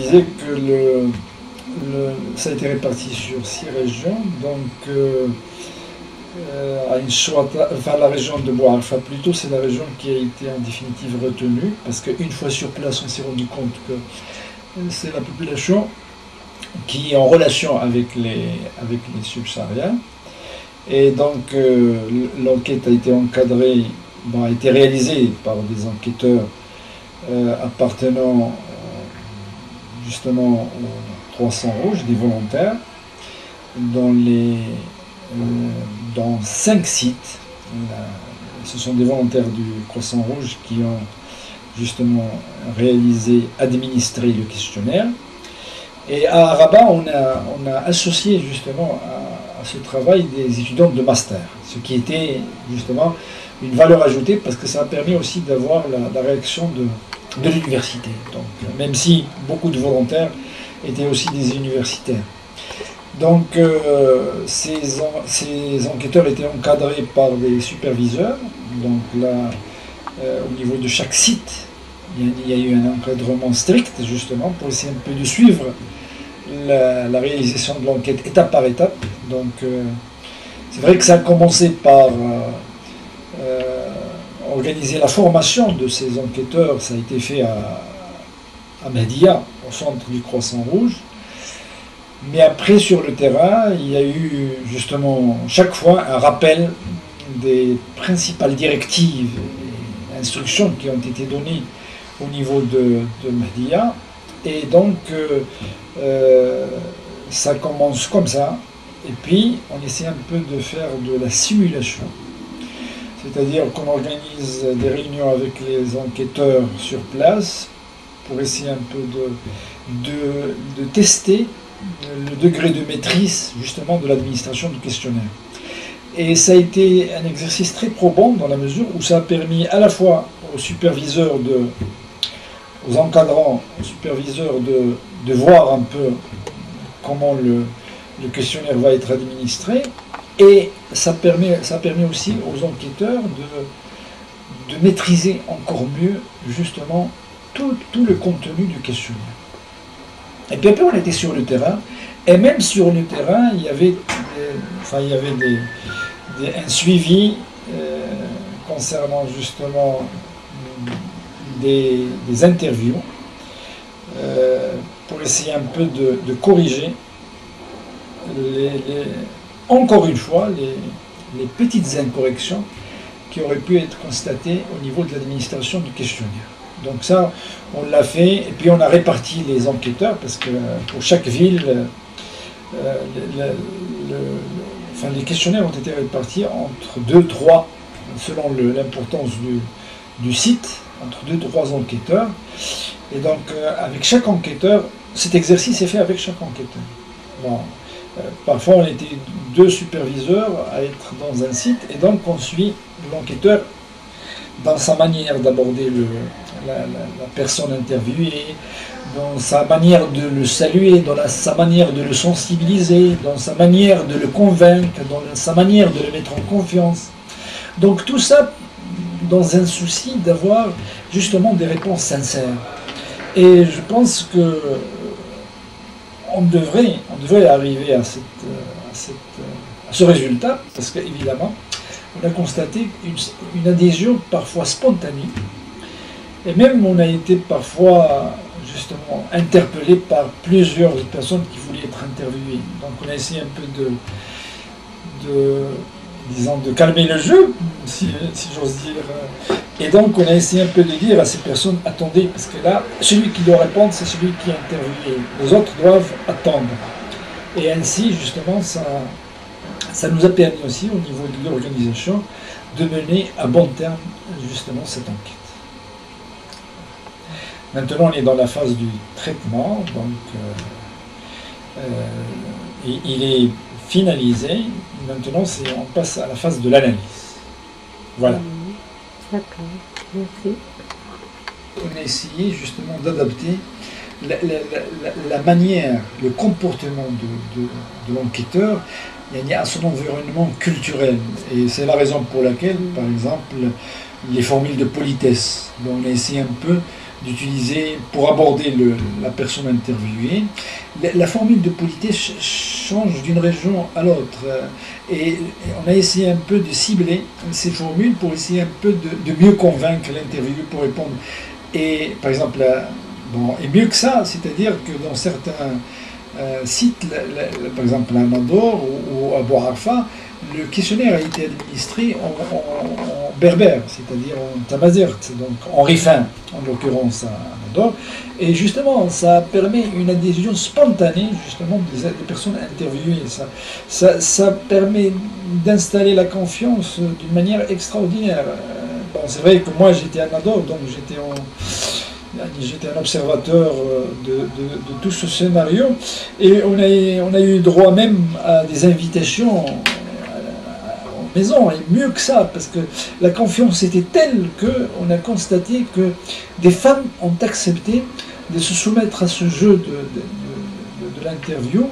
disais que ça a été réparti sur 6 régions, donc la région de Bouarfa plutôt, c'est la région qui a été en définitive retenue, parce qu'une fois sur place, on s'est rendu compte que c'est la population qui est en relation avec les subsahariens. Et donc l'enquête a été encadrée, a été réalisée par des enquêteurs appartenant justement aux Croissants Rouges, des volontaires, dans 5 sites. Ce sont des volontaires du Croissant Rouge qui ont justement administré le questionnaire. Et à Rabat, on a associé justement à ce travail des étudiants de master, ce qui était justement une valeur ajoutée parce que ça a permis aussi d'avoir la réaction de l'université. Donc, même si beaucoup de volontaires étaient aussi des universitaires. Donc ces enquêteurs étaient encadrés par des superviseurs. Donc là, au niveau de chaque site, il y a eu un encadrement strict justement pour essayer un peu de suivre la réalisation de l'enquête étape par étape. Donc c'est vrai que ça a commencé par organiser la formation de ces enquêteurs. Ça a été fait à Mahdia, au centre du Croissant Rouge. Mais après, sur le terrain, il y a eu justement chaque fois un rappel des principales directives et instructions qui ont été données au niveau de Mahdia. Et donc, ça commence comme ça. Et puis, on essaie un peu de faire de la simulation. C'est-à-dire qu'on organise des réunions avec les enquêteurs sur place pour essayer un peu de tester le degré de maîtrise justement de l'administration du questionnaire. Et ça a été un exercice très probant dans la mesure où ça a permis à la fois aux superviseurs, aux encadrants, aux superviseurs de voir un peu comment le questionnaire va être administré, et ça permet aussi aux enquêteurs de maîtriser encore mieux justement tout le contenu du questionnaire. Et puis après, on était sur le terrain, et même sur le terrain, il y avait un suivi concernant justement des interviews pour essayer un peu de corriger encore une fois les petites incorrections qui auraient pu être constatées au niveau de l'administration du questionnaire. Donc ça, on l'a fait, et puis on a réparti les enquêteurs, parce que pour chaque ville, les questionnaires ont été répartis entre 2-3, selon l'importance du site, entre 2-3 enquêteurs. Et donc, avec chaque enquêteur, cet exercice est fait avec chaque enquêteur. Bon, parfois, on était 2 superviseurs à être dans un site, et donc on suit l'enquêteur dans sa manière d'aborder la personne interviewée, dans sa manière de le saluer, dans sa manière de le sensibiliser, dans sa manière de le convaincre, dans sa manière de le mettre en confiance. Donc tout ça dans un souci d'avoir justement des réponses sincères. Et je pense que on devrait arriver à ce résultat, parce qu'évidemment, on a constaté une adhésion parfois spontanée, et même on a été parfois justement interpellé par plusieurs personnes qui voulaient être interviewées. Donc on a essayé un peu de calmer le jeu, si j'ose dire. Et donc on a essayé un peu de dire à ces personnes, attendez, parce que là, celui qui doit répondre, c'est celui qui est interviewé. Les autres doivent attendre. Et ainsi, justement, ça nous a permis aussi, au niveau de l'organisation, de mener à bon terme, justement, cette enquête. Maintenant, on est dans la phase du traitement, donc il est finalisé. Maintenant, on passe à la phase de l'analyse. Voilà. D'accord, merci. On a essayé justement d'adapter la manière, le comportement de l'enquêteur à son environnement culturel. Et c'est la raison pour laquelle, par exemple, les formules de politesse, on a essayé un peu d'utiliser pour aborder la personne interviewée. La formule de politesse change d'une région à l'autre. Et on a essayé un peu de cibler ces formules pour essayer un peu de mieux convaincre l'interviewé pour répondre. Et par exemple, et mieux que ça, c'est-à-dire que dans certains sites, par exemple à Nador ou à Bouarfa, le questionnaire a été administré en berbère, c'est-à-dire en tamazert, donc en rifin, en l'occurrence à Nador. Et justement, ça permet une adhésion spontanée justement des personnes interviewées. Ça permet d'installer la confiance d'une manière extraordinaire. Bon, c'est vrai que moi j'étais à Nador, donc j'étais un observateur de tout ce scénario, et on a eu droit même à des invitations en maison, et mieux que ça, parce que la confiance était telle qu'on a constaté que des femmes ont accepté de se soumettre à ce jeu de l'interview,